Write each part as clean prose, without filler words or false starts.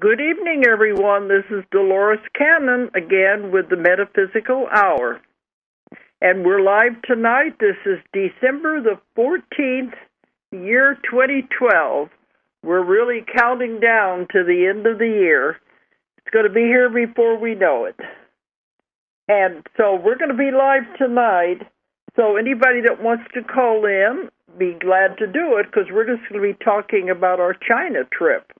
Good evening, everyone. This is Dolores Cannon again with the Metaphysical Hour. And we're live tonight. This is December the 14th, year 2012. We're really counting down to the end of the year. It's going to be here before we know it. And so we're going to be live tonight. So anybody that wants to call in, be glad to do it, because we're just going to be talking about our China trip.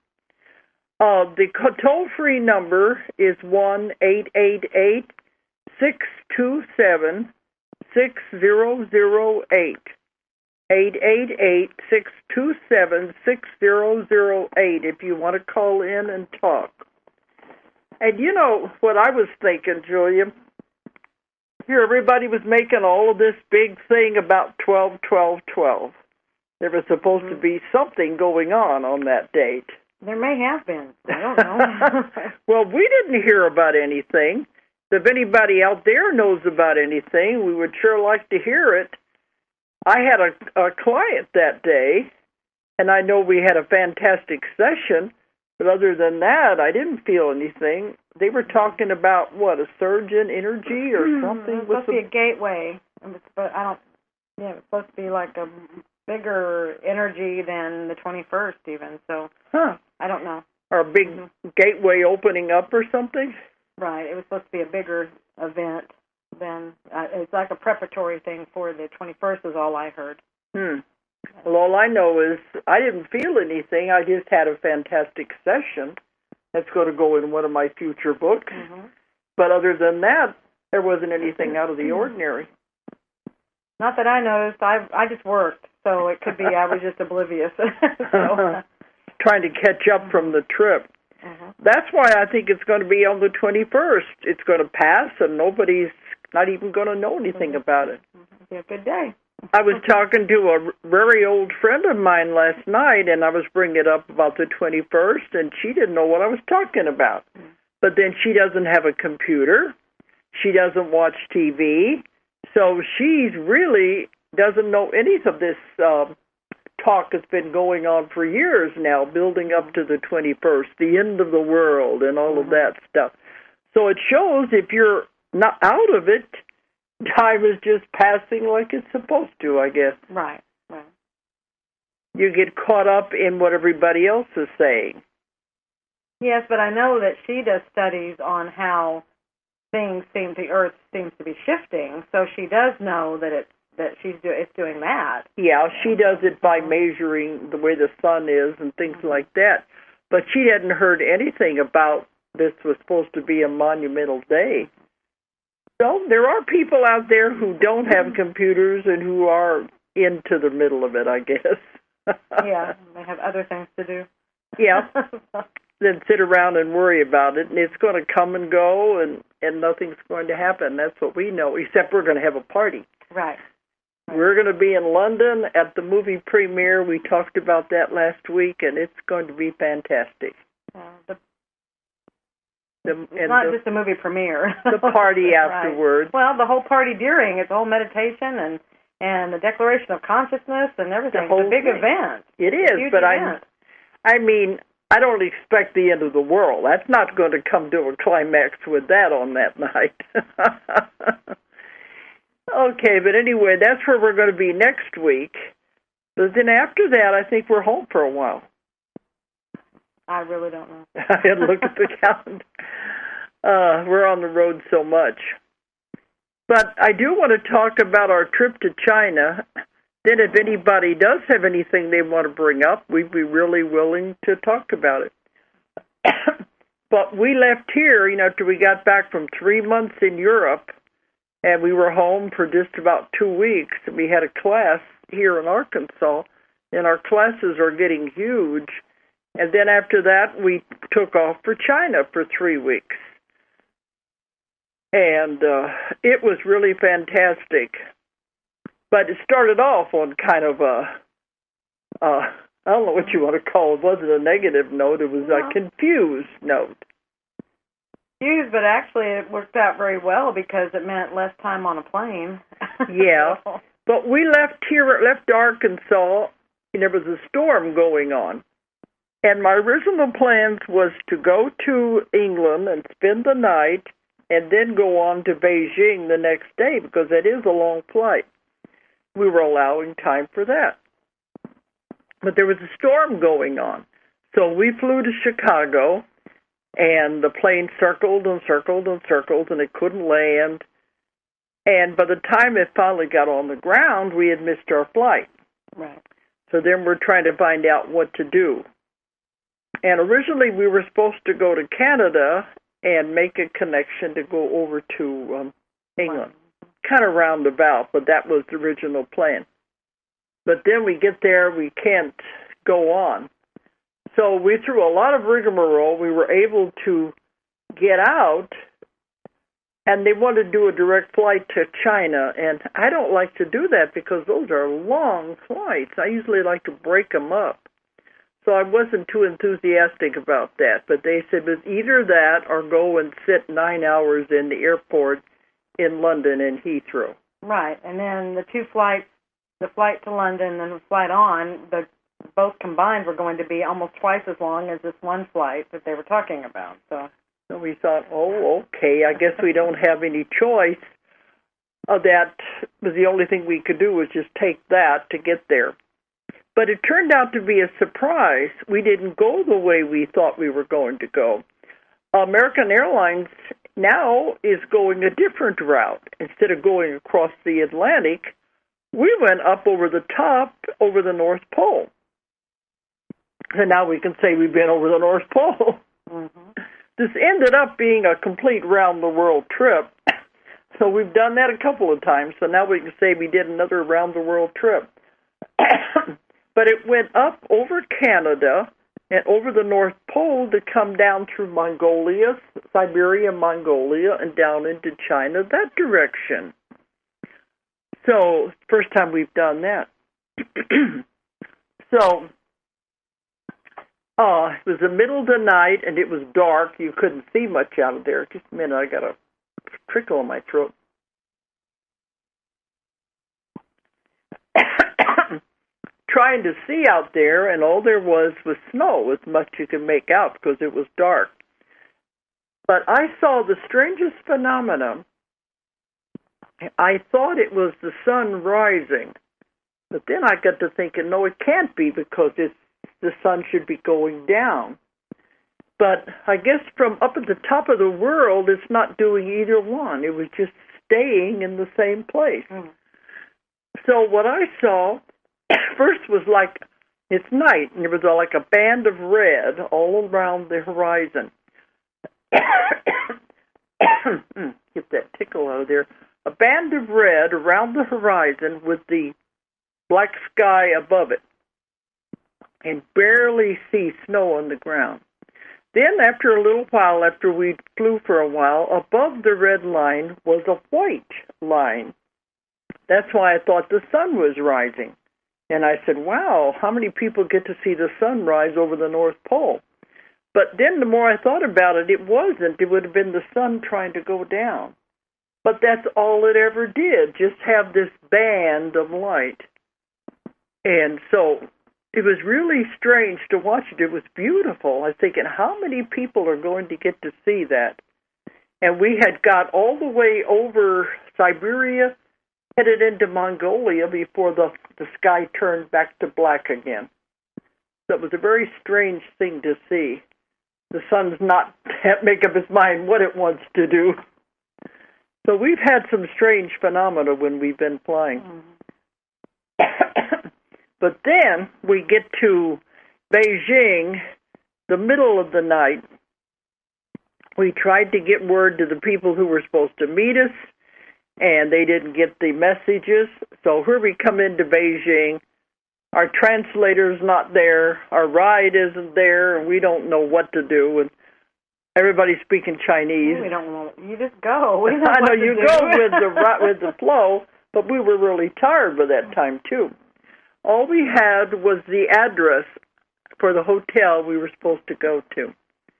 The toll-free number is 1-888-627-6008. 888-627-6008 if you want to call in and talk. And you know what I was thinking, Julia? Here, everybody was making all of this big thing about 12-12-12. There was supposed to be something going on that date. There may have been. I don't know. Well, we didn't hear about anything. If anybody out there knows about anything, we would sure like to hear it. I had a client that day, and I know we had a fantastic session, but other than that, I didn't feel anything. They were talking about, what, a surge in energy or something? It was supposed to be a gateway. It was supposed to be like a bigger energy than the 21st even, so I don't know. Or a big gateway opening up or something? Right, it was supposed to be a bigger event than, it's like a preparatory thing for the 21st is all I heard. Well, all I know is I didn't feel anything. I just had a fantastic session. That's going to go in one of my future books. But other than that, there wasn't anything out of the ordinary. Not that I noticed. I just worked, so it could be I was just oblivious. Trying to catch up from the trip. That's why I think it's going to be on the 21st. It's going to pass, and nobody's not even going to know anything about it. It'll be a good day. I was talking to a very old friend of mine last night, and I was bringing it up about the 21st, and she didn't know what I was talking about. But then she doesn't have a computer. She doesn't watch TV. So she really doesn't know any of this talk that's been going on for years now, building up to the 21st, the end of the world and all of that stuff. So it shows if you're not out of it, time is just passing like it's supposed to, I guess. Right. You get caught up in what everybody else is saying. Yes, but I know that she does studies on how the Earth seems to be shifting, so she does know that it's doing that. Yeah, she does it by measuring the way the sun is and things like that. But she hadn't heard anything about this was supposed to be a monumental day. So there are people out there who don't have computers and who are into the middle of it, I guess. Yeah, they have other things to do. Yeah, then sit around and worry about it, and it's going to come and go, and nothing's going to happen. That's what we know, except we're going to have a party. Right. We're going to be in London at the movie premiere. We talked about that last week, and it's going to be fantastic. It's not just a movie premiere. The party afterwards. Right. Well, the whole party during. It's a whole meditation and the declaration of consciousness and everything. It's a big event. It is, but I mean, I don't expect the end of the world. That's not going to come to a climax with that on that night. Okay, but anyway, that's where we're going to be next week. But then after that, I think we're home for a while. I really don't know. I had to look at the calendar. We're on the road so much. But I do want to talk about our trip to China. Then if anybody does have anything they want to bring up, we'd be really willing to talk about it. But we left here, after we got back from 3 months in Europe, and we were home for just about 2 weeks. And we had a class here in Arkansas, and our classes are getting huge. And then after that, we took off for China for 3 weeks. And it was really fantastic. But it started off on kind of I don't know what you want to call it. It wasn't a negative note. It was a confused note. But actually it worked out very well because it meant less time on a plane. Yeah. But we left Arkansas, and there was a storm going on. And my original plans was to go to England and spend the night and then go on to Beijing the next day because it is a long flight. We were allowing time for that. But there was a storm going on. So we flew to Chicago, and the plane circled and circled and circled, and it couldn't land. And by the time it finally got on the ground, we had missed our flight. Right. So then we're trying to find out what to do. And originally we were supposed to go to Canada and make a connection to go over to England. Kind of roundabout, but that was the original plan. But then we get there, we can't go on. So we threw a lot of rigmarole. We were able to get out, and they wanted to do a direct flight to China. And I don't like to do that because those are long flights. I usually like to break them up. So I wasn't too enthusiastic about that. But they said it was either that or go and sit 9 hours in the airport in London and Heathrow. Right. And then the two flights, the flight to London and the flight on, both combined were going to be almost twice as long as this one flight that they were talking about. So we thought, oh, okay, I guess we don't have any choice. That was the only thing we could do was just take that to get there. But it turned out to be a surprise. We didn't go the way we thought we were going to go. American Airlines now is going a different route. Instead of going across the Atlantic, we went up over the top, over the North Pole. And now we can say we've been over the North Pole. Mm-hmm. This ended up being a complete round-the-world trip. So we've done that a couple of times. So now we can say we did another round-the-world trip. But it went up over Canada and over the North Pole to come down through Mongolia, Siberia, Mongolia, and down into China, that direction. So, first time we've done that. So, it was the middle of the night, and it was dark. You couldn't see much out of there. Just a minute, I got a trickle in my throat. Trying to see out there, and all there was snow, as much you could make out because it was dark. But I saw the strangest phenomenon. I thought it was the sun rising, but then I got to thinking, no, it can't be because the sun should be going down. But I guess from up at the top of the world, it's not doing either one. It was just staying in the same place. Mm. So what I saw first was like, it's night, and there was like a band of red all around the horizon. Get that tickle out of there. A band of red around the horizon with the black sky above it, and barely see snow on the ground. Then after a little while, after we flew for a while, above the red line was a white line. That's why I thought the sun was rising. And I said, wow, how many people get to see the sun rise over the North Pole? But then the more I thought about it, it wasn't. It would have been the sun trying to go down. But that's all it ever did, just have this band of light. And so it was really strange to watch it. It was beautiful. I was thinking, how many people are going to get to see that? And we had got all the way over Siberia, headed into Mongolia before the sky turned back to black again. So it was a very strange thing to see. The sun's not make up its mind what it wants to do. So we've had some strange phenomena when we've been flying. Mm-hmm. But then we get to Beijing, the middle of the night. We tried to get word to the people who were supposed to meet us, and they didn't get the messages. So here we come into Beijing. Our translator's not there. Our ride isn't there, and we don't know what to do. And everybody's speaking Chinese. We don't know. You just go. We I know you go with the flow, but we were really tired by that time too. All we had was the address for the hotel we were supposed to go to.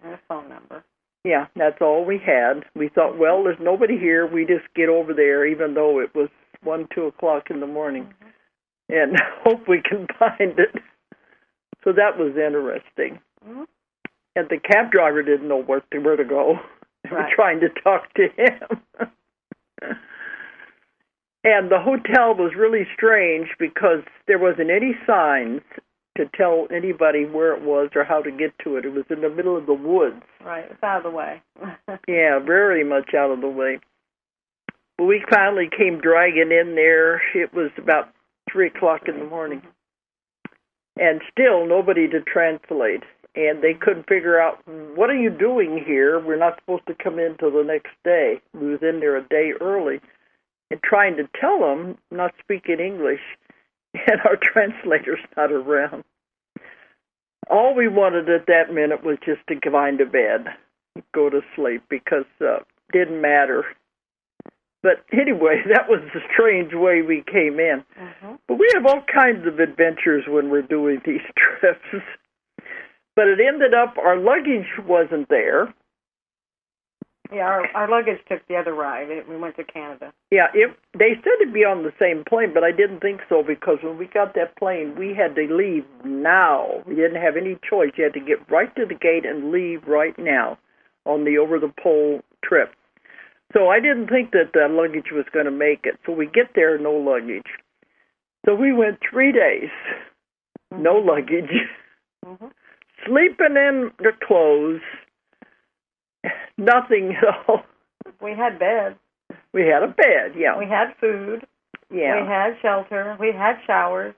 And a phone number. Yeah, that's all we had. We thought, well, there's nobody here. We just get over there, even though it was 1, 2 o'clock in the morning, and hope we can find it. So that was interesting. And the cab driver didn't know where to go. They were Right. trying to talk to him. And the hotel was really strange because there wasn't any signs to tell anybody where it was or how to get to it. It was in the middle of the woods. Right. It's out of the way. Yeah, very much out of the way. But we finally came dragging in there. It was about 3 o'clock in the morning. And still nobody to translate. And they couldn't figure out, what are you doing here? We're not supposed to come in till the next day. We was in there a day early. And trying to tell them, not speaking English, and our translator's not around. All we wanted at that minute was just to find a bed, go to sleep, because it didn't matter. But anyway, that was the strange way we came in. Mm-hmm. But we have all kinds of adventures when we're doing these trips. But it ended up our luggage wasn't there. Yeah, our luggage took the other ride. We went to Canada. Yeah, they said it'd be on the same plane, but I didn't think so because when we got that plane, we had to leave now. We didn't have any choice. You had to get right to the gate and leave right now on the over-the-pole trip. So I didn't think that the luggage was going to make it. So we get there, no luggage. So we went 3 days, no luggage, sleeping in the clothes, nothing at all. We had beds. We had a bed, yeah. We had food. Yeah. We had shelter. We had showers.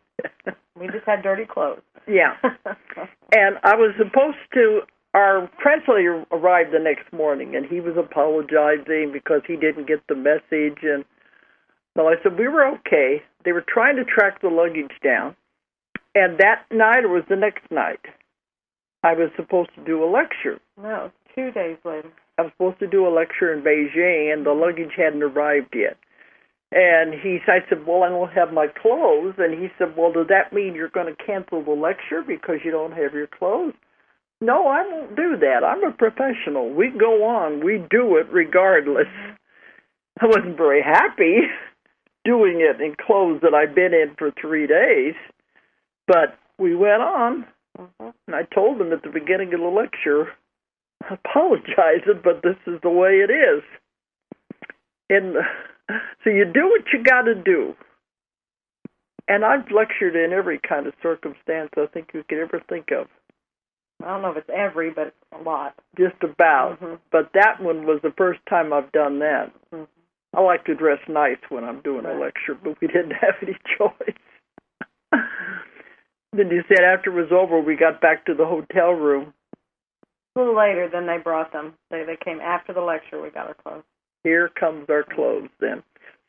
We just had dirty clothes. Yeah. And I was supposed to, our translator arrived the next morning, and he was apologizing because he didn't get the message. And so I said, we were okay. They were trying to track the luggage down. And that night, or was the next night, I was supposed to do a lecture. No, 2 days later. I was supposed to do a lecture in Beijing, and the luggage hadn't arrived yet. And I said, well, I don't have my clothes. And he said, well, does that mean you're going to cancel the lecture because you don't have your clothes? No, I won't do that. I'm a professional. We go on. We do it regardless. I wasn't very happy doing it in clothes that I'd been in for 3 days. But we went on. And I told them at the beginning of the lecture, I apologize, but this is the way it is. And so you do what you got to do. And I've lectured in every kind of circumstance I think you could ever think of. I don't know if it's every, but it's a lot. Just about. But that one was the first time I've done that. I like to dress nice when I'm doing a lecture, but we didn't have any choice. Then you said after it was over, we got back to the hotel room. A little later, then they brought them. They came after the lecture. We got our clothes. Here comes our clothes then.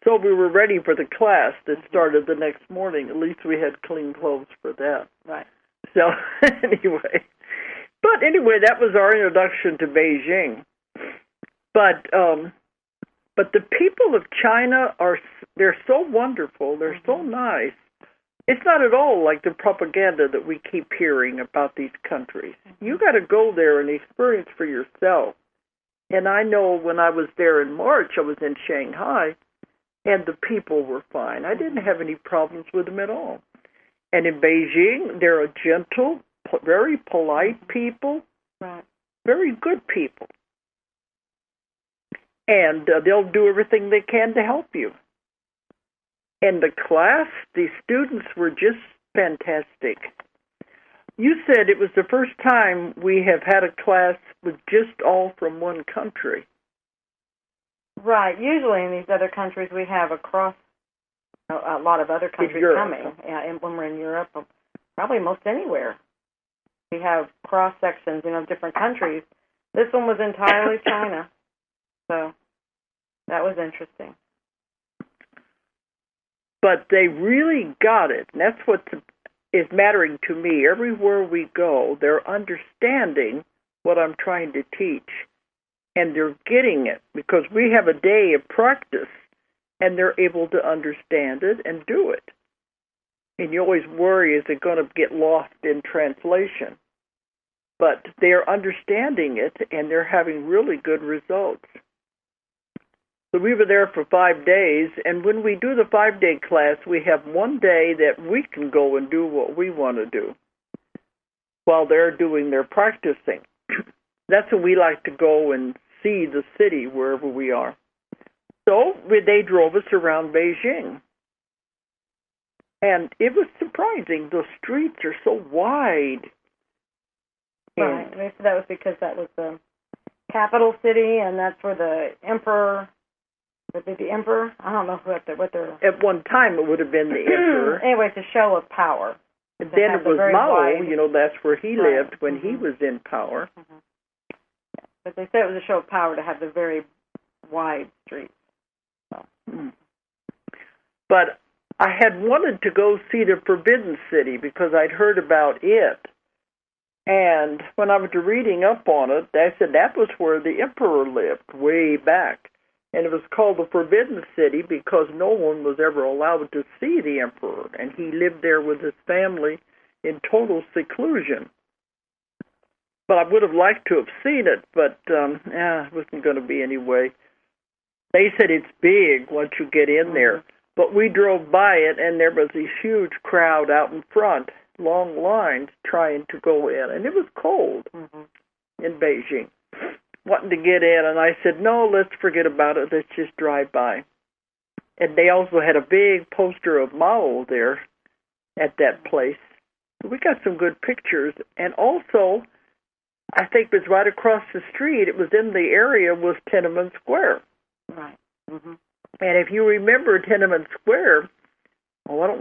So we were ready for the class that started the next morning. At least we had clean clothes for that. Right. So anyway. But anyway, that was our introduction to Beijing. But the people of China they're so wonderful. They're so nice. It's not at all like the propaganda that we keep hearing about these countries. You got to go there and experience for yourself. And I know when I was there in March, I was in Shanghai, and the people were fine. I didn't have any problems with them at all. And in Beijing, they're a gentle, very polite people, very good people. And they'll do everything they can to help you. And the class, the students were just fantastic. You said it was the first time we have had a class with just all from one country. Right. Usually in these other countries we have across a lot of other countries coming. Yeah, and when we're in Europe, probably most anywhere, we have cross sections, different countries. This one was entirely China, so that was interesting. But they really got it, and that's what is mattering to me. Everywhere we go, they're understanding what I'm trying to teach, and they're getting it, because we have a day of practice, and they're able to understand it and do it. And you always worry, is it going to get lost in translation? But they're understanding it, and they're having really good results. So we were there for 5 days, and when we do the 5-day class, we have 1 day that we can go and do what we want to do while they're doing their practicing. that's when we like to go and see the city wherever we are. So they drove us around Beijing. And it was surprising. The streets are so wide. Right. And they said that was because that was the capital city, and that's where the emperor, would be the emperor? I don't know what they're... At one time, it would have been the emperor. Anyway, it's a show of power. And then it was Mao, that's where he lived when he was in power. But they said it was a show of power to have the very wide streets. So. But I had wanted to go see the Forbidden City because I'd heard about it. And when I was reading up on it, they said that was where the emperor lived, way back. And it was called the Forbidden City because no one was ever allowed to see the emperor. And he lived there with his family in total seclusion. But I would have liked to have seen it, but it wasn't going to be anyway. They said it's big once you get in there. But we drove by it, and there was a huge crowd out in front, long lines trying to go in. And it was cold in Beijing, wanting to get in. And I said, no, let's forget about it. Let's just drive by. And they also had a big poster of Mao there at that place. We got some good pictures. And also, I think it was right across the street. It was in the area was Tiananmen Square. Right. And if you remember Tiananmen Square,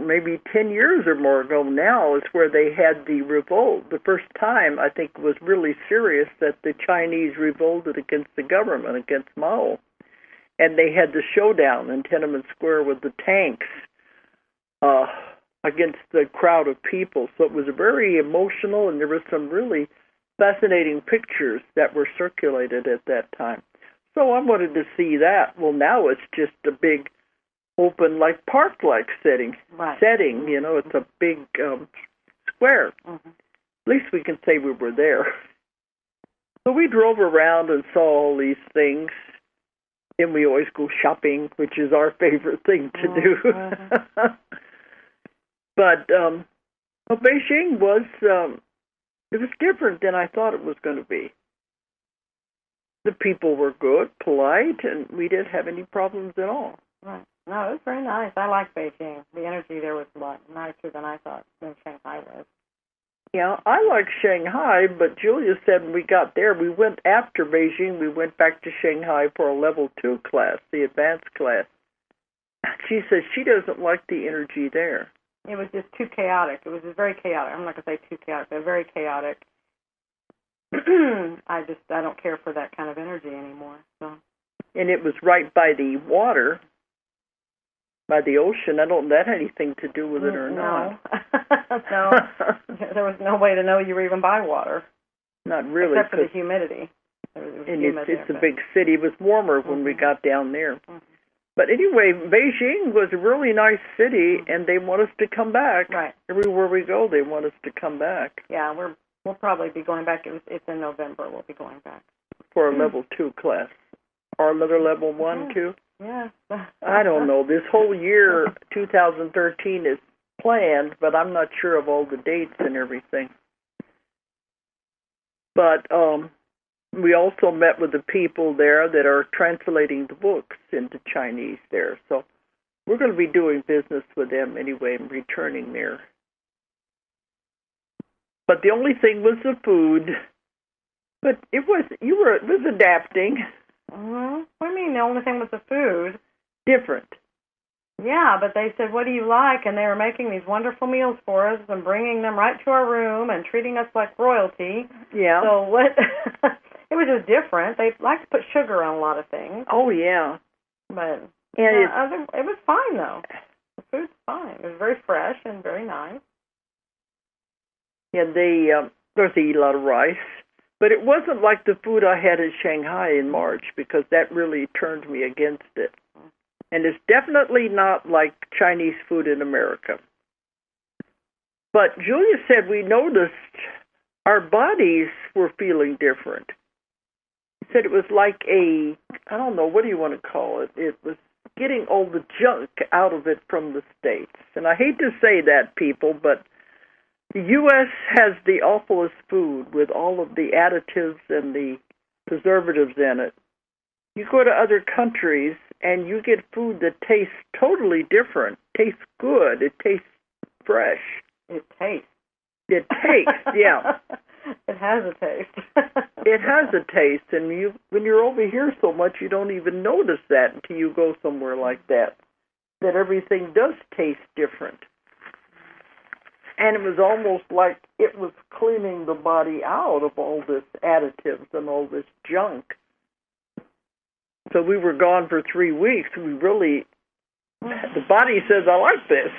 maybe 10 years or more ago now, is where they had the revolt. The first time, I think, was really serious that the Chinese revolted against the government, against Mao. And they had the showdown in Tiananmen Square with the tanks against the crowd of people. So it was very emotional, and there were some really fascinating pictures that were circulated at that time. So I wanted to see that. Well, now it's just a big, open, park-like setting. Right. It's a big square. At least we can say we were there. So we drove around and saw all these things. Then we always go shopping, which is our favorite thing to do. But Beijing was, it was different than I thought it was going to be. The people were good, polite, and we didn't have any problems at all. Right. No, it was very nice. I like Beijing. The energy there was a lot nicer than I thought than Shanghai was. Yeah, I like Shanghai, but Julia said when we got there, we went after Beijing, we went back to Shanghai for a level 2 class, the advanced class. She says she doesn't like the energy there. It was just too chaotic. It was just very chaotic. I'm not going to say too chaotic, but very chaotic. I don't care for that kind of energy anymore. So. And it was right by the water, by the ocean. I don't know if that had anything to do with it or not. No. There was no way to know you were even by water. Not really. Except for the humidity. It's a big city. It was warmer when we got down there. But anyway, Beijing was a really nice city, and they want us to come back. Right. Everywhere we go, they want us to come back. Yeah, we'll probably be going back. It's in November. We'll be going back. For a level 2 class. Or another level 1, too? Yeah. I don't know. This whole year, 2013, is planned, but I'm not sure of all the dates and everything. But we also met with the people there that are translating the books into Chinese there. So we're going to be doing business with them anyway and returning there. But the only thing was the food. But it was adapting. What do you mean the only thing was the food? Different. Yeah, but they said, what do you like? And they were making these wonderful meals for us and bringing them right to our room and treating us like royalty. Yeah. So what? It was just different. They like to put sugar on a lot of things. Oh, yeah. But it was fine, though. The food's fine. It was very fresh and very nice. Yeah, they eat a lot of rice. But it wasn't like the food I had in Shanghai in March because that really turned me against it. And it's definitely not like Chinese food in America. But Julia said we noticed our bodies were feeling different. She said it was like I don't know, what do you want to call it? It was getting all the junk out of it from the States. And I hate to say that, people, but The U.S. has the awfulest food with all of the additives and the preservatives in it. You go to other countries and you get food that tastes totally different. Tastes good. It tastes fresh. It tastes. It tastes, yeah. It has a taste. It has a taste, and when you're over here so much, you don't even notice that until you go somewhere like that everything does taste different. And it was almost like it was cleaning the body out of all this additives and all this junk. So we were gone for 3 weeks. We really, the body says, I like this.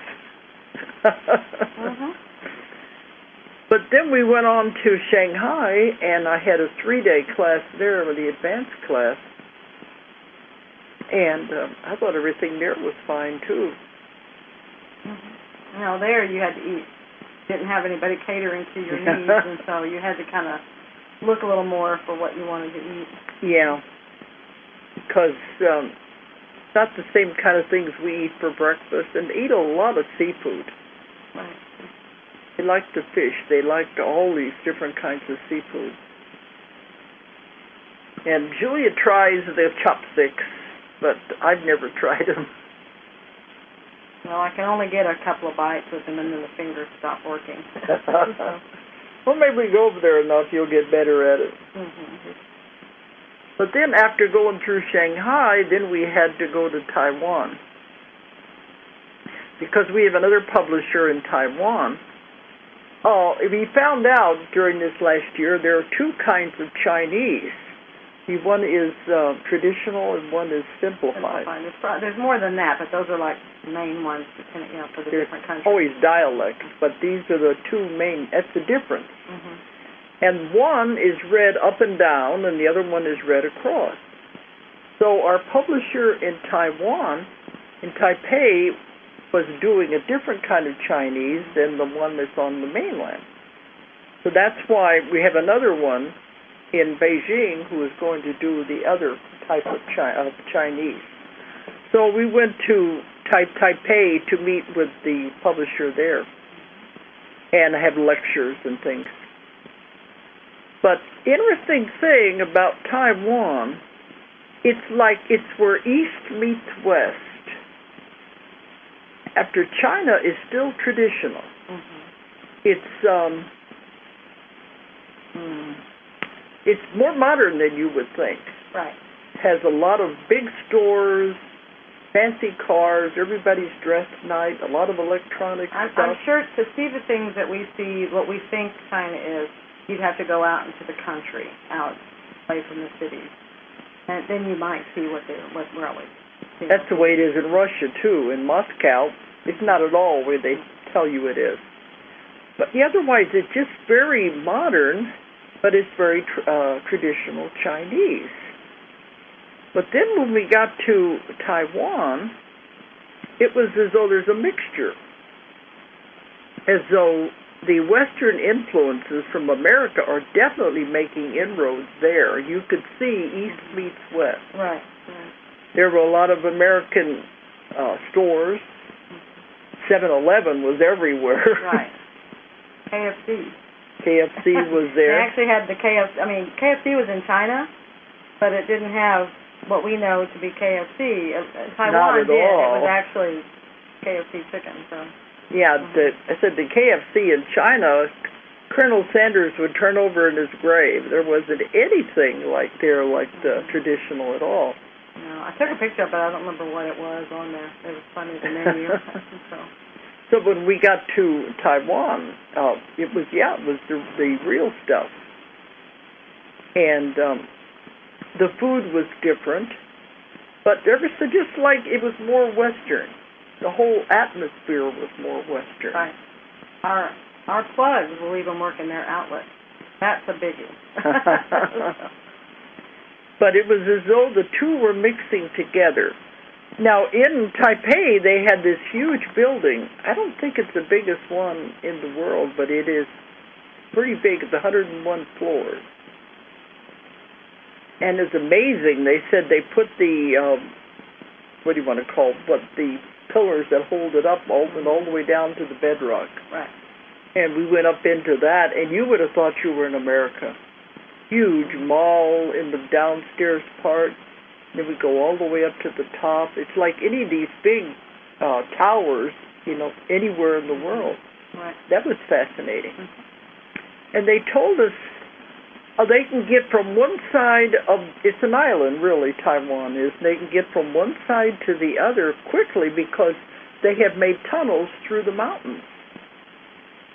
But then we went on to Shanghai, and I had a 3-day class there with the advanced class. And I thought everything there was fine, too. Now, there you had to eat. Didn't have anybody catering to your needs, and so you had to kind of look a little more for what you wanted to eat. Yeah, because it's not the same kind of things we eat for breakfast, and eat a lot of seafood. Right. They like the fish. They like all these different kinds of seafood. And Julia tries the chopsticks, but I've never tried them. Well, I can only get a couple of bites with them, and then the fingers stop working. Well, maybe we go over there enough, you'll get better at it. But then after going through Shanghai, then we had to go to Taiwan. Because we have another publisher in Taiwan. We found out during this last year there are 2 kinds of Chinese. One is traditional and one is simplified. There's more than that, but those are like the main ones for the different countries. Always dialects, but these are the 2 main. That's the difference. And one is read up and down, and the other one is read across. So our publisher in Taiwan, in Taipei, was doing a different kind of Chinese than the one that's on the mainland. So that's why we have another one in Beijing who is going to do the other type of Chinese. So we went to Taipei to meet with the publisher there and have lectures and things. But interesting thing about Taiwan, it's like it's where East meets West. After China is still traditional. It's more modern than you would think. Right. Has a lot of big stores, fancy cars, everybody's dressed nice, a lot of electronic stuff. I'm sure to see the things that we see, what we think China is, you'd have to go out into the country, out away from the cities. And then you might see what really. That's the way it is in Russia, too. In Moscow, it's not at all where they tell you it is. But otherwise, it's just very modern, but it's very traditional Chinese. But then when we got to Taiwan, it was as though there's a mixture. As though the Western influences from America are definitely making inroads there. You could see East meets West. Right. There were a lot of American stores. 7-Eleven was everywhere. Right. KFC was there. They actually had the KFC. I mean, KFC was in China, but it didn't have what we know to be KFC. Taiwan did. All. It was actually KFC chicken. So. Yeah, I said the KFC in China, Colonel Sanders would turn over in his grave. There wasn't anything like the traditional at all. No, I took a picture of it. I don't remember what it was on there. It was funny, the menu. So when we got to Taiwan, it was the real stuff. And the food was different, but just like it was more Western. The whole atmosphere was more Western. Right. Our plugs will even work in their outlets. That's a biggie. But it was as though the 2 were mixing together. Now, in Taipei, they had this huge building. I don't think it's the biggest one in the world, but it is pretty big. It's 101 floors. And it's amazing. They said they put the, the pillars that hold it up all the way down to the bedrock. Right. And we went up into that, and you would have thought you were in America. Huge mall in the downstairs part. Then we go all the way up to the top. It's like any of these big towers, anywhere in the world. Right. That was fascinating. And they told us they can get from one side of, it's an island really, Taiwan is, they can get from one side to the other quickly because they have made tunnels through the mountains.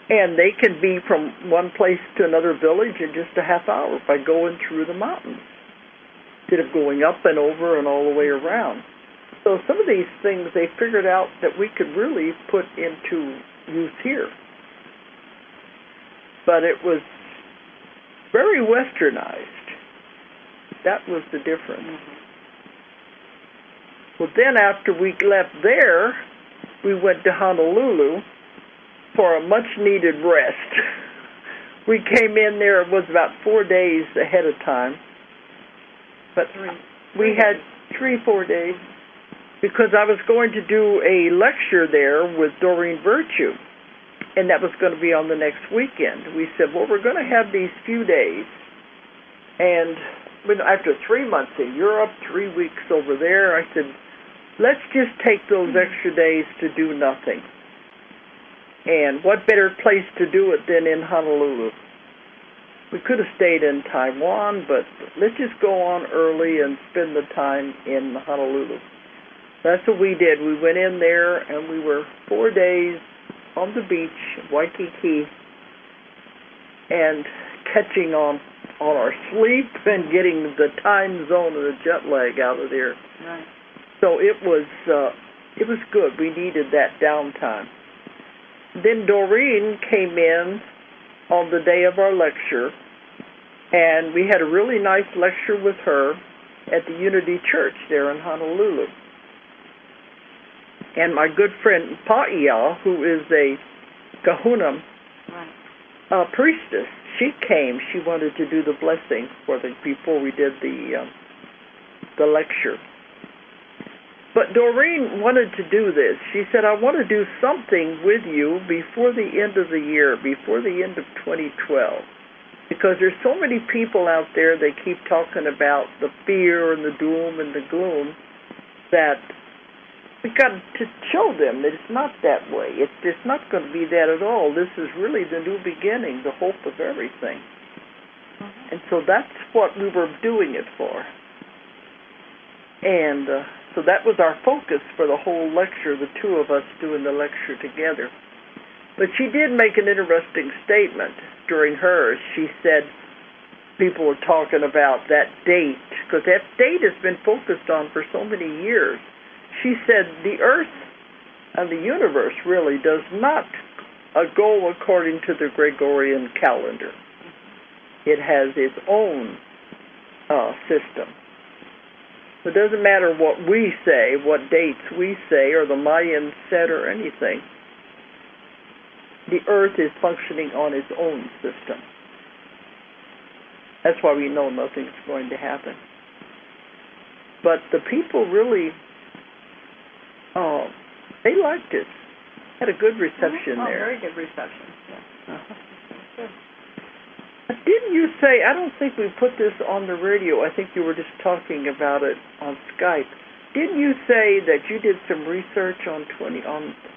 And they can be from one place to another village in just a half hour by going through the mountains, instead of going up and over and all the way around. So some of these things they figured out that we could really put into use here. But it was very westernized. That was the difference. Well, then after we left there, we went to Honolulu for a much-needed rest. We came in there, it was about 4 days ahead of time. But we had 3-4 days because I was going to do a lecture there with Doreen Virtue, and that was going to be on the next weekend. We said, well, we're going to have these few days. And after 3 months in Europe, 3 weeks over there, I said, let's just take those extra days to do nothing. And what better place to do it than in Honolulu? We could have stayed in Taiwan, but let's just go on early and spend the time in Honolulu. That's what we did. We went in there, and we were 4 days on the beach, Waikiki, and catching on our sleep and getting the time zone and the jet lag out of there. Right. So it was good. We needed that downtime. Then Doreen came in on the day of our lecture, and we had a really nice lecture with her at the Unity Church there in Honolulu. And my good friend Paia, who is a kahuna priestess, she came. She wanted to do the blessing before we did the lecture. But Doreen wanted to do this. She said, I want to do something with you before the end of the year, before the end of 2012. Because there's so many people out there, they keep talking about the fear and the doom and the gloom, that we've got to show them that it's not that way. It's not going to be that at all. This is really the new beginning, the hope of everything. And so that's what we were doing it for. And so that was our focus for the whole lecture, the two of us doing the lecture together. But she did make an interesting statement during hers. She said people were talking about that date, because that date has been focused on for so many years. She said the Earth and the universe really does not go according to the Gregorian calendar. It has its own system. It doesn't matter what we say, what dates we say, or the Mayans said, or anything. The Earth is functioning on its own system. That's why we know nothing's going to happen. But the people really, they liked it. Had a good reception there. Very good reception. Yeah. Good. Didn't you say, I don't think we put this on the radio, I think you were just talking about it on Skype. Didn't you say that you did some research on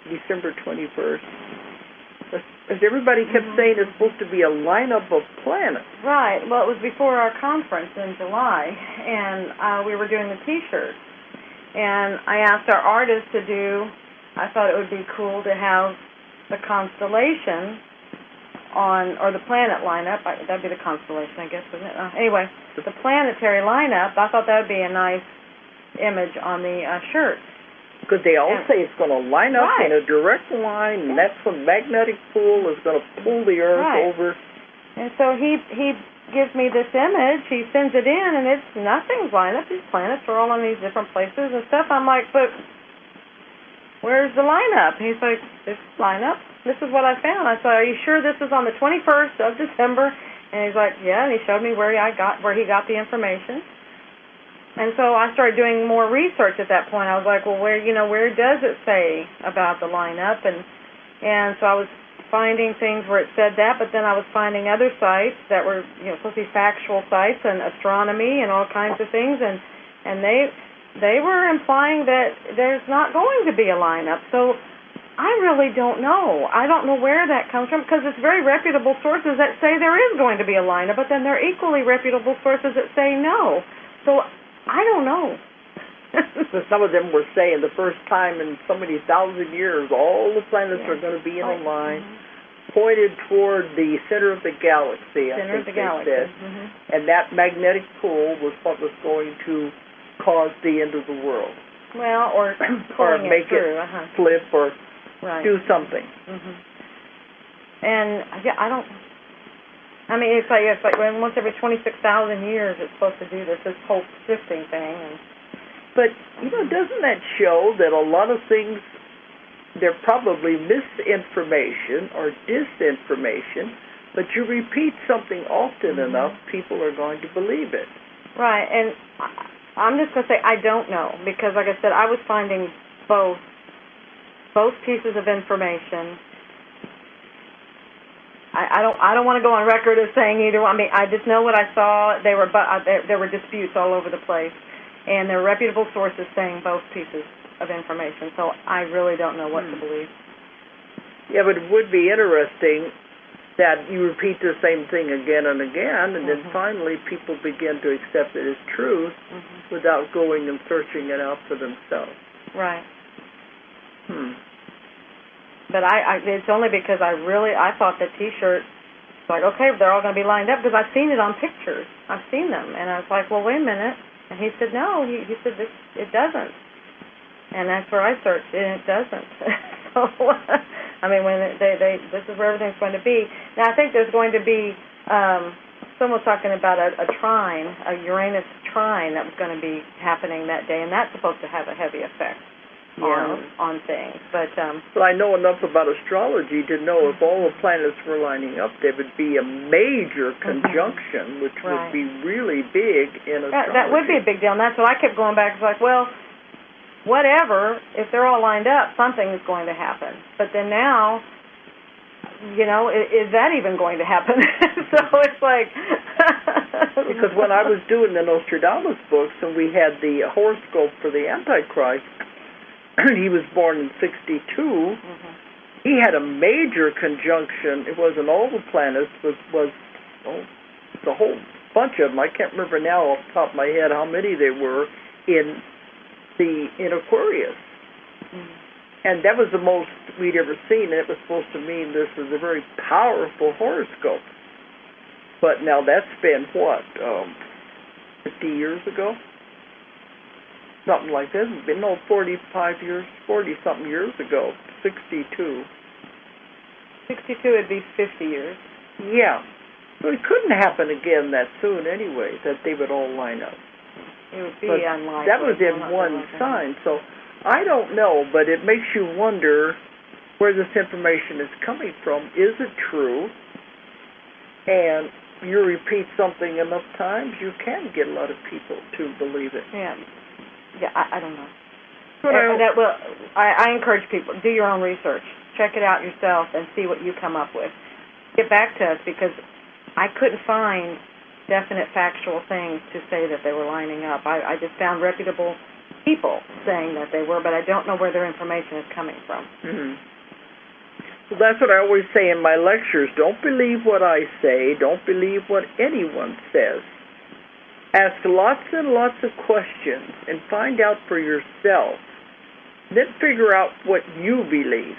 December 21st? As everybody kept saying it's supposed to be a lineup of planets. Right. Well, it was before our conference in July, and we were doing the T-shirts. And I asked our artists I thought it would be cool to have the constellation or the planet lineup. That'd be the constellation, I guess, wouldn't it? Anyway, the planetary lineup, I thought that would be a nice image on the shirt. Because they all say it's going to line up in a direct line, and that's when magnetic pull is going to pull the Earth over. And so he gives me this image, he sends it in, and nothing's lined up. These planets are all in these different places and stuff. I'm like, but where's the lineup? He's like, this lineup? This is what I found. I said, are you sure this is on the 21st of December? And he's like, yeah, and he showed me where he got the information. And so I started doing more research at that point. I was like, well, where does it say about the lineup? And so I was finding things where it said that, but then I was finding other sites that were, supposed to be factual sites and astronomy and all kinds of things, and they were implying that there's not going to be a lineup. So I really don't know. I don't know where that comes from, because it's very reputable sources that say there is going to be a lineup, but then there are equally reputable sources that say no. So I don't know. So some of them were saying the first time in so many thousand years, all the planets are going to be in a line, pointed toward the center of the galaxy. Center of the galaxy. Said. And that magnetic pull was what was going to cause the end of the world. Well, or make it flip or do something. And I don't. I mean, it's like once every 26,000 years it's supposed to do this whole shifting thing. But doesn't that show that a lot of things, they're probably misinformation or disinformation, but you repeat something often enough, people are going to believe it. Right, and I'm just going to say I don't know, because like I said, I was finding both pieces of information. I don't want to go on record as saying either one. I mean, I just know what I saw. There were disputes all over the place, and there are reputable sources saying both pieces of information. So I really don't know what to believe. Yeah, but it would be interesting that you repeat the same thing again and again, and then finally people begin to accept it as truth without going and searching it out for themselves. Right. But it's only because I thought the T-shirt, like, okay, they're all going to be lined up, because I've seen it on pictures. I've seen them. And I was like, well, wait a minute. And he said, no. He said, it doesn't. And that's where I searched, and it doesn't. So, I mean, when this is where everything's going to be. Now, I think there's going to be, someone was talking about a trine, a Uranus trine that was going to be happening that day, and that's supposed to have a heavy effect on things. But well, I know enough about astrology to know if all the planets were lining up, there would be a major conjunction, which would be really big in astrology. That would be a big deal, and that's what I kept going back. It's like, well, whatever, if they're all lined up, something is going to happen. But then now, is that even going to happen? So it's like... Because when I was doing the Nostradamus books, and we had the horoscope for the Antichrist, he was born in 62, he had a major conjunction. It wasn't all the planets, was the whole bunch of them. I can't remember now off the top of my head how many they were in Aquarius. And that was the most we'd ever seen, and it was supposed to mean this is a very powerful horoscope. But now that's been, 50 years ago? Something like this. It's been 40-something years ago. 62. 62 would be 50 years. Yeah. So it couldn't happen again that soon anyway, that they would all line up. It would be unlikely. That was in one sign. So I don't know, but it makes you wonder where this information is coming from. Is it true? And you repeat something enough times, you can get a lot of people to believe it. Yeah, I don't know. I encourage people, do your own research. Check it out yourself and see what you come up with. Get back to us, because I couldn't find definite factual things to say that they were lining up. I just found reputable people saying that they were, but I don't know where their information is coming from. So that's what I always say in my lectures. Don't believe what I say. Don't believe what anyone says. Ask lots and lots of questions and find out for yourself. Then figure out what you believe.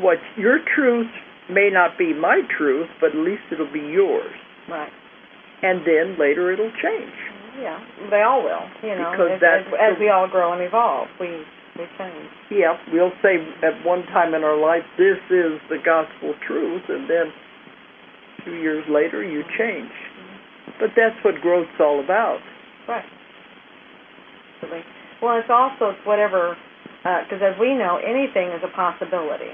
What your truth may not be my truth, but at least it'll be yours. Right. And then later it'll change. Yeah, they all will. Because as we all grow and evolve, we change. Yeah, we'll say at one time in our life, this is the gospel truth, and then 2 years later you change. But that's what growth's all about. Right. Well, it's also whatever, because as we know, anything is a possibility.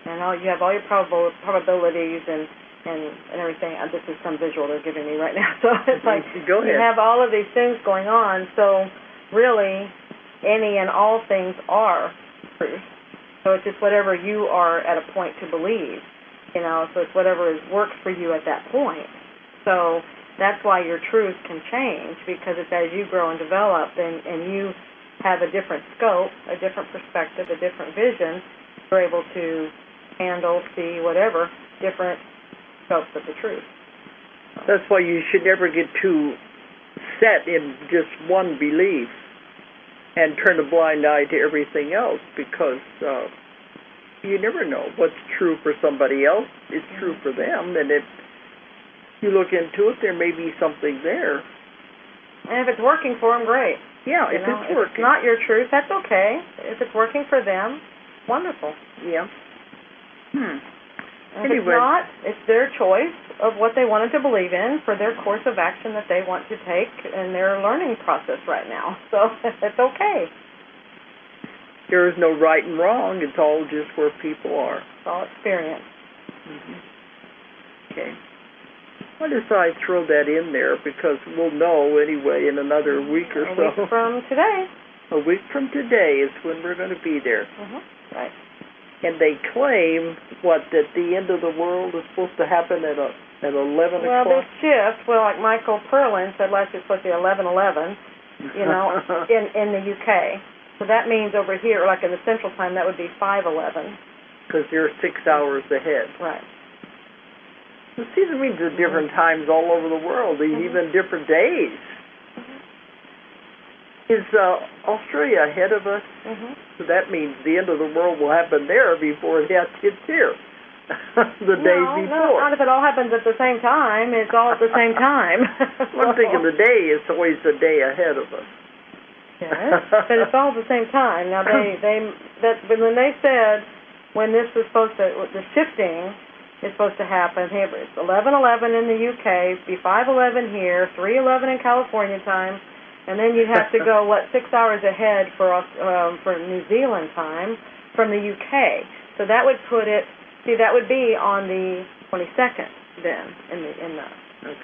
And you have all your probabilities and everything. This is some visual they're giving me right now. So it's like Go ahead. You have all of these things going on. So really, any and all things are truth. So it's just whatever you are at a point to believe, so it's whatever works for you at that point. So that's why your truth can change, because it's as you grow and develop and you have a different scope, a different perspective, a different vision, you're able to handle, see, whatever, different scopes of the truth. That's why you should never get too set in just one belief and turn a blind eye to everything else, because you never know what's true for somebody else is true for them, and if you look into it, there may be something there. And if it's working for them, great. Yeah, if it's working. If it's not your truth, that's okay. If it's working for them, wonderful. Yeah. And if it's not, it's their choice of what they wanted to believe in for their course of action that they want to take in their learning process right now. So it's okay. There is no right and wrong. It's all just where people are. It's all experience. Okay. I decided to throw that in there because we'll know anyway in another week or so. A week from today. A week from today is when we're going to be there. Right. And they claim, that the end of the world is supposed to happen at 11 o'clock? Well, this shift, like Michael Perlin said last year, it's supposed to be 11:11, in the UK. So that means over here, like in the Central Time, that would be 5:11. Because they're 6 hours ahead. Right. Well, see, that means there's different times all over the world, even different days. Is Australia ahead of us? So that means the end of the world will happen there before it hits here. The day before. No, not if it all happens at the same time. It's all at the same time. I'm thinking the day is always the day ahead of us. Yes, but it's all at the same time. Now but when they said when this was supposed to, the shifting is supposed to happen, here it's 11:11 in the UK, be 5:11 here, 3:11 in California time, and then you have to go 6 hours ahead for New Zealand time from the UK. So that would put it. See, that would be on the 22nd then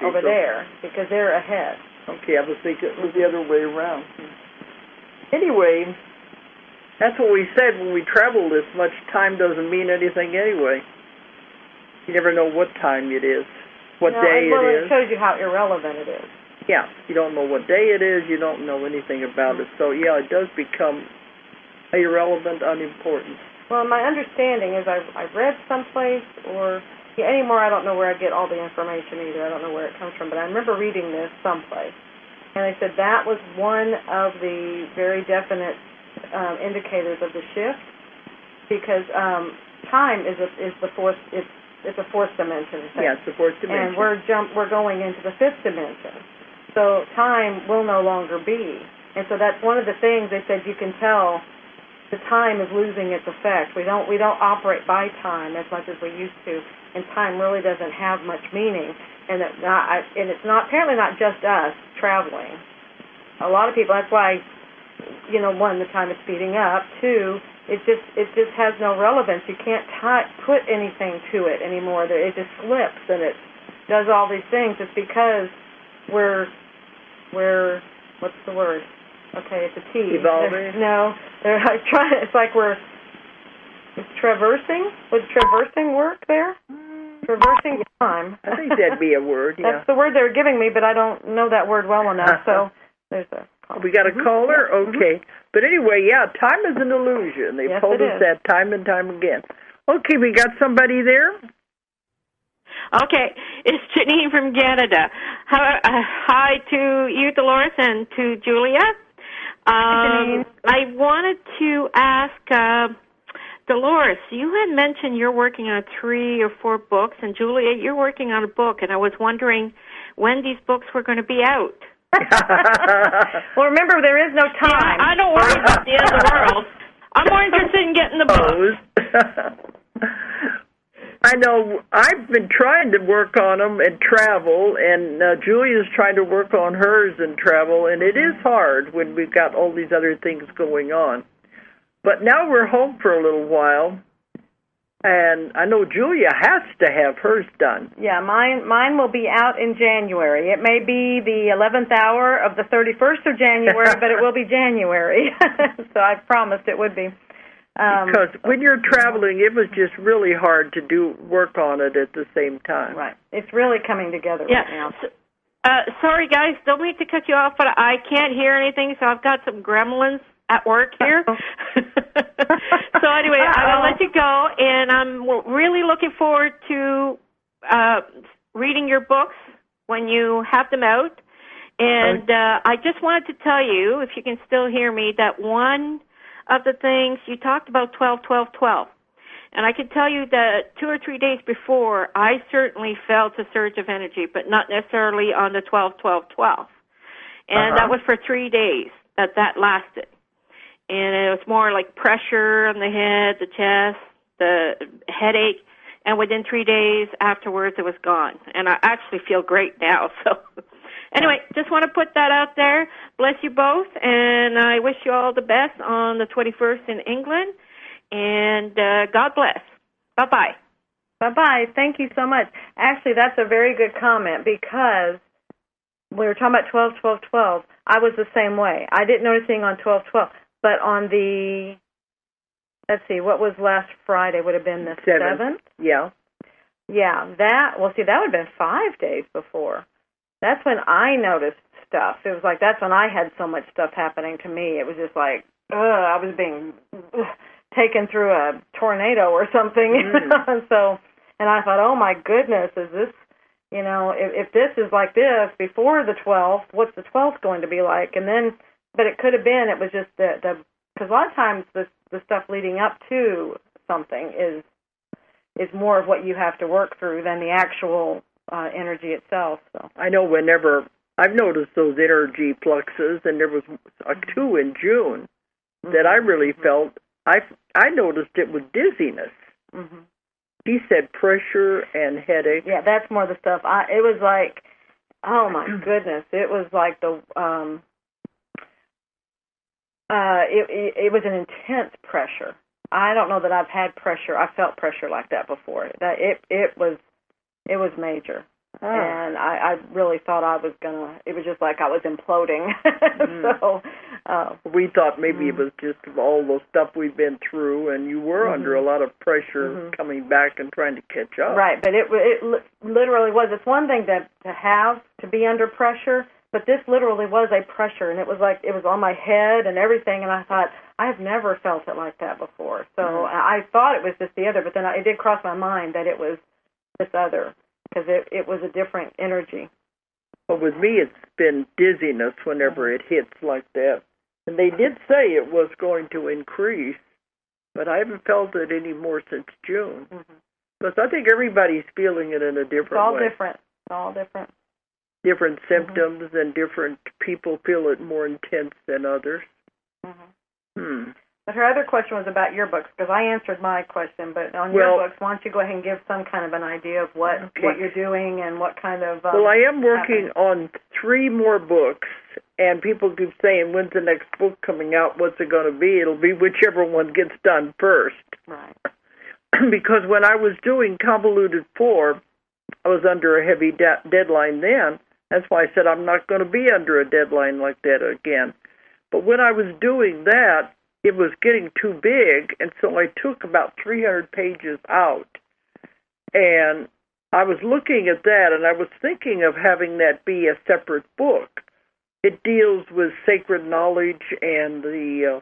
over there, because they're ahead. Okay, I was thinking it was the other way around. Anyway, that's what we said when we travel this much. Time doesn't mean anything anyway. You never know what time it is, what day it is. It shows you how irrelevant it is. Yeah, you don't know what day it is. You don't know anything about it. So, yeah, it does become irrelevant, unimportant. Well, my understanding is I read someplace anymore I don't know where I get all the information either. I don't know where it comes from, but I remember reading this someplace. And they said that was one of the very definite indicators of the shift, because time is the fourth. It's a fourth dimension. Yeah, it's the fourth dimension. And we're going into the fifth dimension. So time will no longer be. And so that's one of the things they said you can tell the time is losing its effect. We don't operate by time as much as we used to, and time really doesn't have much meaning. And it's not apparently not just us traveling. A lot of people. That's why, one, the time is speeding up. Two, it just has no relevance. You can't put anything to it anymore. It just slips and it does all these things. It's because we're what's the word? Okay, it's a T. Evolving? No, it's like it's traversing. Would traversing work there? Traversing time. I think that'd be a word, yeah. That's the word they were giving me, but I don't know that word well enough, so there's a call. We got a caller? Okay. But anyway, yeah, time is an illusion. They've told us that time and time again. Okay, we got somebody there? Okay, it's Janine from Canada. Hi to you, Dolores, and to Julia. I wanted to ask Dolores, you had mentioned you're working on 3 or 4 books, and Julia, you're working on a book, and I was wondering when these books were going to be out. Well, remember, there is no time. Yeah, I don't worry about the end of the world. I'm more interested in getting the books. I know. I've been trying to work on them and travel, and Julia's trying to work on hers and travel, and it is hard when we've got all these other things going on. But now we're home for a little while, and I know Julia has to have hers done. Yeah, mine will be out in January. It may be the 11th hour of the 31st of January, but it will be January. So I promised it would be. Because when you're traveling, it was just really hard to do work on it at the same time. Right. It's really coming together right now. Sorry, guys. Don't mean to cut you off, but I can't hear anything, so I've got some gremlins at work here. So anyway, I will let you go, and I'm really looking forward to reading your books when you have them out. And I just wanted to tell you, if you can still hear me, that one of the things you talked about 12, 12, 12. And I can tell you that 2 or 3 days before, I certainly felt a surge of energy, but not necessarily on the 12, 12, 12. And that was for 3 days that lasted. And it was more like pressure on the head, the chest, the headache. And within 3 days afterwards, it was gone. And I actually feel great now. So anyway, just want to put that out there. Bless you both. And I wish you all the best on the 21st in England. And God bless. Bye-bye. Bye-bye. Thank you so much. Actually, that's a very good comment because we were talking about 12, 12, 12. I was the same way. I didn't notice anything on 12, 12. But on the, let's see, what was last Friday? Would have been the 7th? Yeah. Yeah, that would have been 5 days before. That's when I noticed stuff. It was like, that's when I had so much stuff happening to me. It was just like, I was being taken through a tornado or something. So, and I thought, oh my goodness, is this, if this is like this before the 12th, what's the 12th going to be like? And then, but it could have been, it was just because a lot of times the stuff leading up to something is more of what you have to work through than the actual energy itself. So I know whenever I've noticed those energy fluxes, and there was 2 in June that I really felt. I noticed it was dizziness. He said pressure and headache. Yeah, that's more the stuff. It was like, oh my goodness, it was like the it was an intense pressure. I don't know that I've had pressure. I felt pressure like that before. That it was major. And I really thought it was just like I was imploding. So we thought maybe it was just all the stuff we've been through, and you were under a lot of pressure coming back and trying to catch up. Right, but it literally was. It's one thing to be under pressure, but this literally was a pressure, and it was like it was on my head and everything, and I thought, I've never felt it like that before. So I thought it was just the other, but then it did cross my mind that it was this other, because it was a different energy. But with me, it's been dizziness whenever it hits like that. And they did say it was going to increase, but I haven't felt it any more since June. Because I think everybody's feeling it in a different way. It's all different. Different symptoms, and different people feel it more intense than others. But her other question was about your books, because I answered my question. But on your books, why don't you go ahead and give some kind of an idea of what you're doing and what kind of... well, I am working on 3 more books, and people keep saying, when's the next book coming out? What's it going to be? It'll be whichever one gets done first. Right. Because when I was doing Convoluted 4, I was under a heavy deadline then. That's why I said I'm not going to be under a deadline like that again. But when I was doing that, it was getting too big, and so I took about 300 pages out. And I was looking at that, and I was thinking of having that be a separate book. It deals with sacred knowledge and the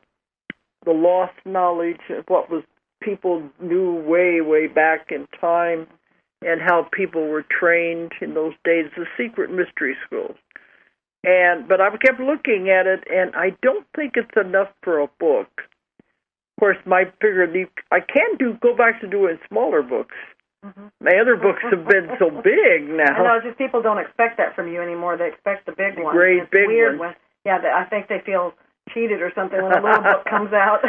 lost knowledge of what was people knew way, way back in time, and how people were trained in those days, the secret mystery schools. But I kept looking at it, and I don't think it's enough for a book. Of course, my figure, I can go back to doing smaller books. My other books have been so big now. I know, just people don't expect that from you anymore. They expect the big ones. Great big ones. Yeah, I think they feel cheated or something when a little book comes out.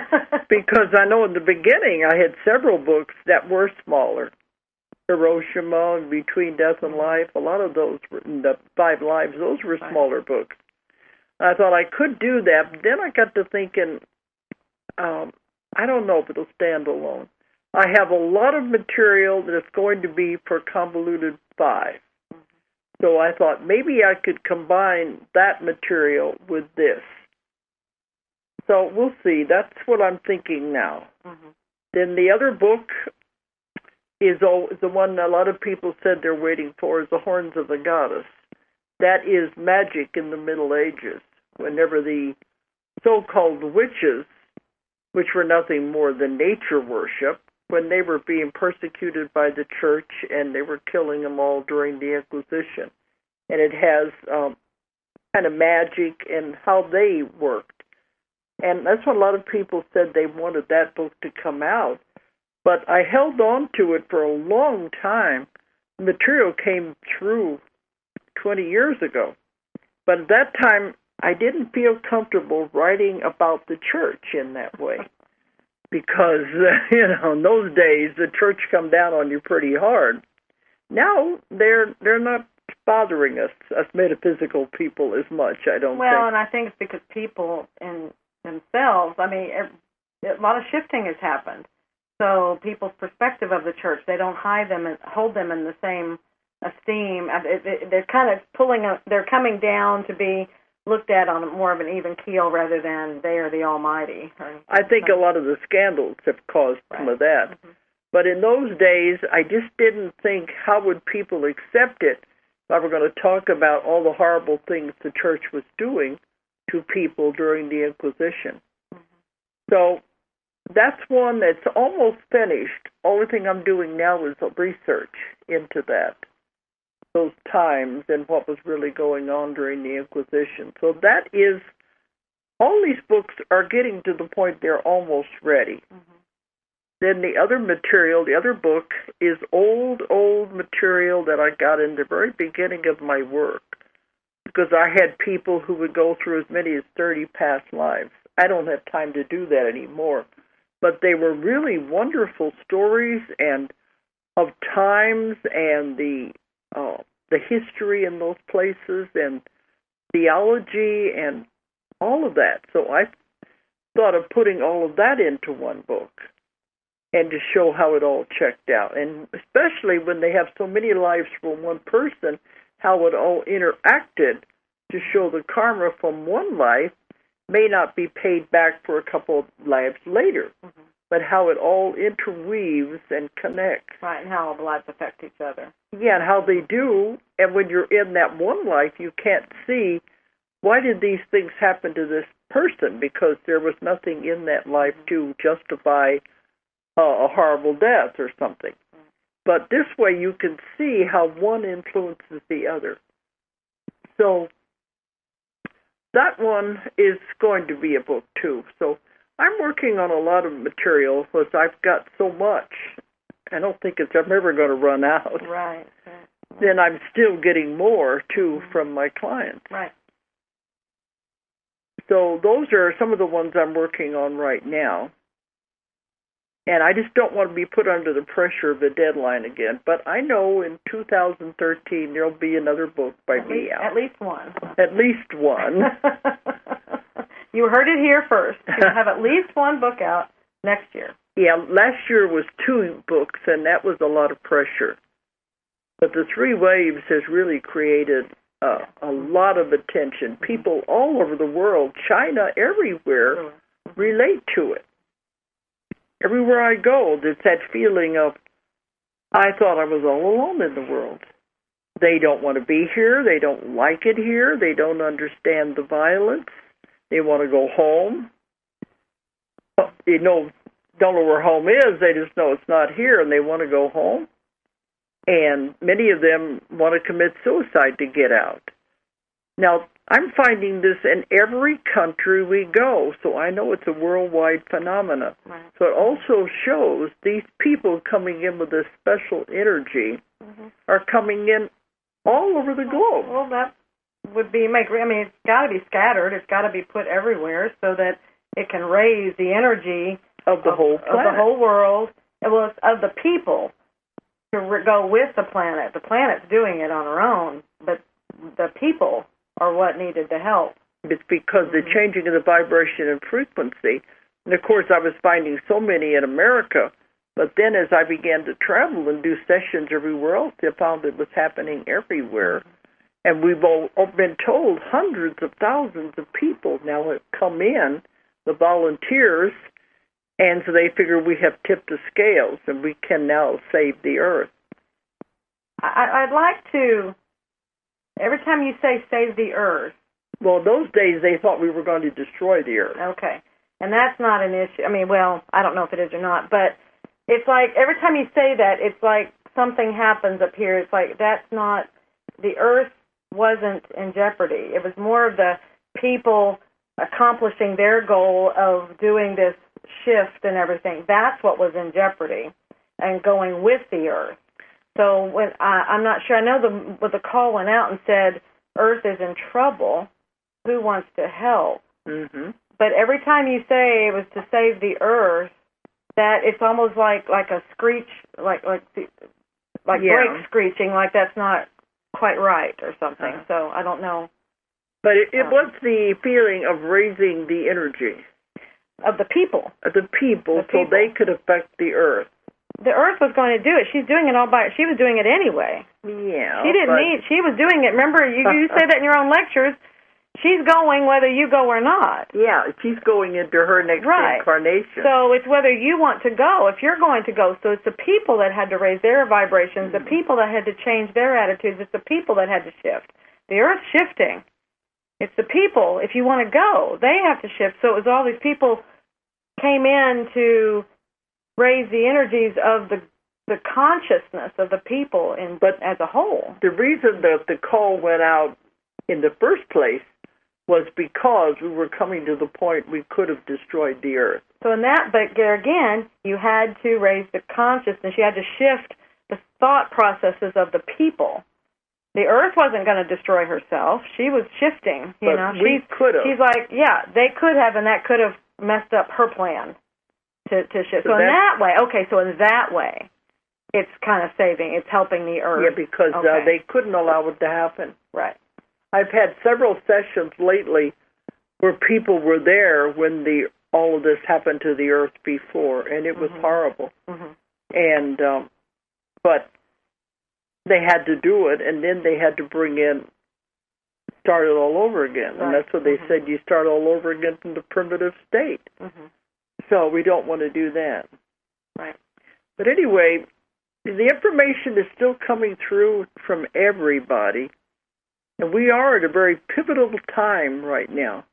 Because I know in the beginning I had several books that were smaller. Hiroshima, Between Death and Life, a lot of those, the 5 Lives, those were smaller books. I thought I could do that, but then I got to thinking, I don't know if it'll stand alone. I have a lot of material that is going to be for Convoluted 5. So I thought maybe I could combine that material with this. So we'll see. That's what I'm thinking now. Then the other book is the one a lot of people said they're waiting for, is The Horns of the Goddess. That is magic in the Middle Ages, whenever the so-called witches, which were nothing more than nature worship, when they were being persecuted by the church and they were killing them all during the Inquisition. And it has kind of magic and how they worked. And that's what a lot of people said they wanted that book to come out. But I held on to it for a long time. The material came through 20 years ago. But at that time, I didn't feel comfortable writing about the church in that way. Because, in those days, the church come down on you pretty hard. Now, they're not bothering us metaphysical people as much, I don't think. Well, and I think it's because people in themselves, a lot of shifting has happened. So people's perspective of the church, they don't hide them and hold them in the same esteem. They're kind of they're coming down to be looked at on more of an even keel rather than they are the Almighty. I think a lot of the scandals have caused some of that. But in those days, I just didn't think, how would people accept it if I were going to talk about all the horrible things the church was doing to people during the Inquisition. So that's one that's almost finished. Only thing I'm doing now is research into that, those times and what was really going on during the Inquisition. So that is, all these books are getting to the point they're almost ready. Then the other material, the other book, is old material that I got in the very beginning of my work, because I had people who would go through as many as 30 past lives. I don't have time to do that anymore. But they were really wonderful stories and of times and the history in those places and theology and all of that. So I thought of putting all of that into one book and to show how it all checked out. And especially when they have so many lives from one person, how it all interacted to show the karma from one life may not be paid back for a couple of lives later, but how it all interweaves and connects. Right, and how all the lives affect each other. Yeah, and how they do. And when you're in that one life, you can't see, why did these things happen to this person? Because there was nothing in that life to justify a horrible death or something. But this way you can see how one influences the other. So that one is going to be a book, too. So I'm working on a lot of material because I've got so much. I don't think I'm ever going to run out. Right. Then I'm still getting more, too, from my clients. Right. So those are some of the ones I'm working on right now. And I just don't want to be put under the pressure of a deadline again. But I know in 2013 there'll be another book by me out. At least one. At least one. You heard it here first. You'll have at least one book out next year. Yeah, last year was 2 books, and that was a lot of pressure. But the 3 Waves has really created a lot of attention. People all over the world, China, everywhere, relate to it. Everywhere I go, there's that feeling of, I thought I was all alone in the world. They don't want to be here. They don't like it here. They don't understand the violence. They want to go home. Don't know where home is. They just know it's not here, and they want to go home. And many of them want to commit suicide to get out. Now, I'm finding this in every country we go, so I know it's a worldwide phenomenon. Right. So it also shows these people coming in with this special energy are coming in all over the globe. Well, that would be it's got to be scattered. It's got to be put everywhere so that it can raise the energy of the whole planet. Of the whole world, well, of the people to go with the planet. The planet's doing it on her own, but the people are what needed the help. It's because the changing of the vibration and frequency. And, of course, I was finding so many in America, but then as I began to travel and do sessions everywhere else, I found it was happening everywhere. And we've all been told hundreds of thousands of people now have come in, the volunteers, And so they figure we have tipped the scales and we can now save the earth. I'd like to, every time you say save the earth. Well, those days they thought we were going to destroy the earth. Okay. And that's not an issue. I mean, well, I don't know if it is or not, but it's like every time you say that, it's like something happens up here. It's like that's not, the earth wasn't in jeopardy. It was more of the people accomplishing their goal of doing this shift and everything. That's what was in jeopardy and going with the earth. So when I'm not sure, I know the call went out and said earth is in trouble. Who wants to help? Mm-hmm. But every time you say it was to save the earth, that it's almost like a screech, like brake screeching, like that's not quite right or something. So I don't know. But it was the feeling of raising the energy. Of the people. Of the people, so they could affect the earth. The earth was going to do it. She's doing it all by, she was doing it anyway. Yeah. She didn't need, she was doing it. Remember, you say that in your own lectures. She's going whether you go or not. Yeah, she's going into her next incarnation. So it's whether you want to go, if you're going to go. So it's the people that had to raise their vibrations, the people that had to change their attitudes, it's the people that had to shift. The earth's shifting. It's the people, if you want to go, they have to shift. So it was all these people came in to raise the energies of the consciousness of the people as a whole. The reason that the call went out in the first place was because we were coming to the point we could have destroyed the earth. So in that, but there again, you had to raise the consciousness. You had to shift the thought processes of the people. The earth wasn't going to destroy herself. She was shifting. We could have. She's like, yeah, they could have, and that could have messed up her plan to shift. So in that way, it's kind of saving. It's helping the earth. Yeah, because they couldn't allow it to happen. Right. I've had several sessions lately where people were there when all of this happened to the earth before, and it was horrible. Mm-hmm. And but they had to do it, and then they had to start it all over again. Right. And that's what they said, you start all over again from the primitive state. Mm-hmm. So we don't want to do that. Right. But anyway, the information is still coming through from everybody. And we are at a very pivotal time right now.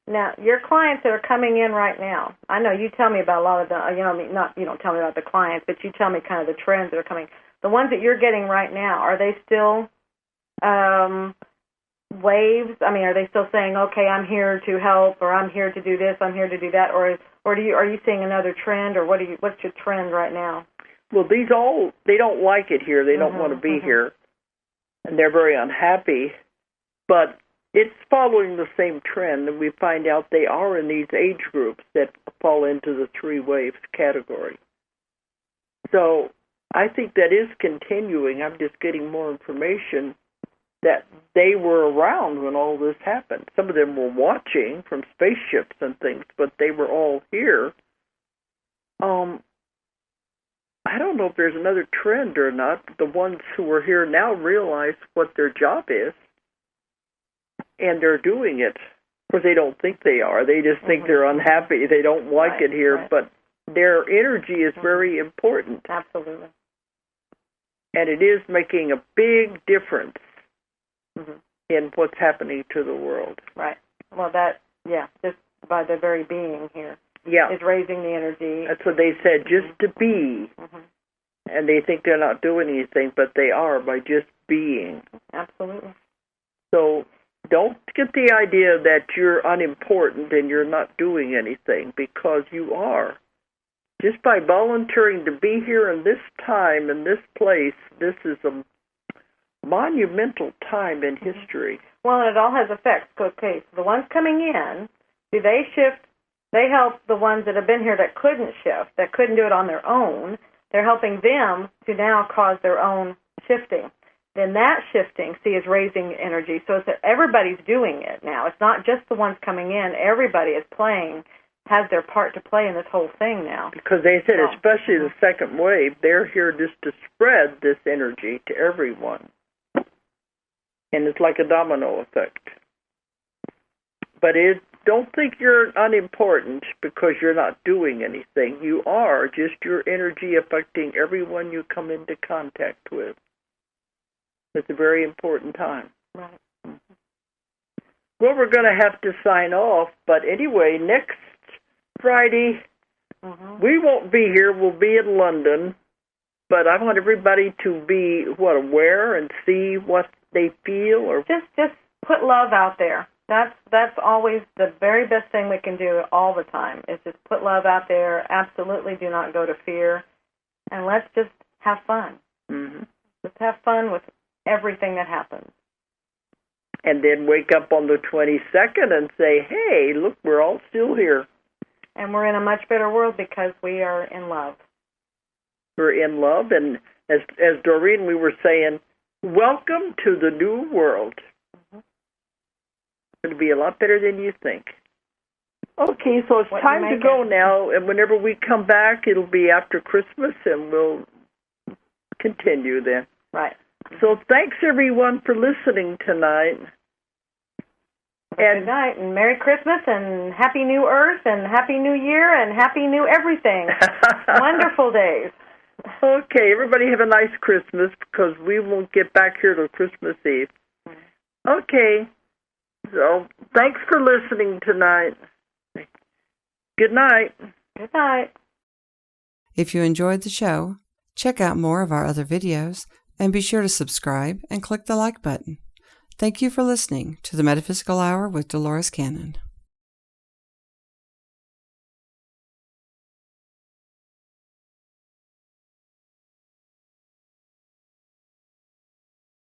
Now, your clients that are coming in right now, I know you tell me about a lot of the, you don't tell me about the clients, but you tell me kind of the trends that are coming. The ones that you're getting right now, are they still waves? I mean, are they still saying, okay, I'm here to help, or I'm here to do this, I'm here to do that, or are you seeing another trend, or what's your trend right now? Well, they don't like it here. They don't want to be here, and they're very unhappy. But it's following the same trend, and we find out they are in these age groups that fall into the 3 waves category. So I think that is continuing. I'm just getting more information that they were around when all this happened. Some of them were watching from spaceships and things, but they were all here. I don't know if there's another trend or not. The ones who are here now realize what their job is. And they're doing it. Of course, they don't think they are. They just think they're unhappy. They don't like it here. Right. But their energy is very important. Absolutely. And it is making a big difference in what's happening to the world. Right. Well, just by the very being here is raising the energy. That's what they said, just to be. And they think they're not doing anything, but they are by just being. Absolutely. So don't get the idea that you're unimportant and you're not doing anything, because you are. Just by volunteering to be here in this time, in this place, this is a monumental time in history. Well, and it all has effects. Okay, so the ones coming in, do they shift? They help the ones that have been here that couldn't shift, that couldn't do it on their own. They're helping them to now cause their own shifting. Then that shifting, is raising energy. So it's that everybody's doing it now. It's not just the ones coming in. Everybody is playing, has their part to play in this whole thing now. Because they said, especially the second wave, they're here just to spread this energy to everyone. And it's like a domino effect. But don't think you're unimportant because you're not doing anything. You are, just your energy affecting everyone you come into contact with. It's a very important time. Right. Well, we're going to have to sign off, but anyway, next Friday, we won't be here. We'll be in London, but I want everybody to be, aware and see what they feel. Or Just put love out there. That's always the very best thing we can do all the time, is just put love out there. Absolutely do not go to fear, and let's just have fun. Mm-hmm. Let's have fun with everything that happens. And then wake up on the 22nd and say, hey, look, we're all still here. And we're in a much better world because we are in love. We're in love, and as Doreen, we were saying, welcome to the new world. It'll be a lot better than you think. Okay, so it's time to go now, and whenever we come back, it'll be after Christmas, and we'll continue then. Right. So thanks, everyone, for listening tonight. And good night, and Merry Christmas, and Happy New Earth, and Happy New Year, and Happy New everything. Wonderful days. Okay, everybody have a nice Christmas, because we won't get back here till Christmas Eve. Okay, so thanks for listening tonight. Good night. Good night. If you enjoyed the show, check out more of our other videos, and be sure to subscribe and click the like button. Thank you for listening to the Metaphysical Hour with Dolores Cannon.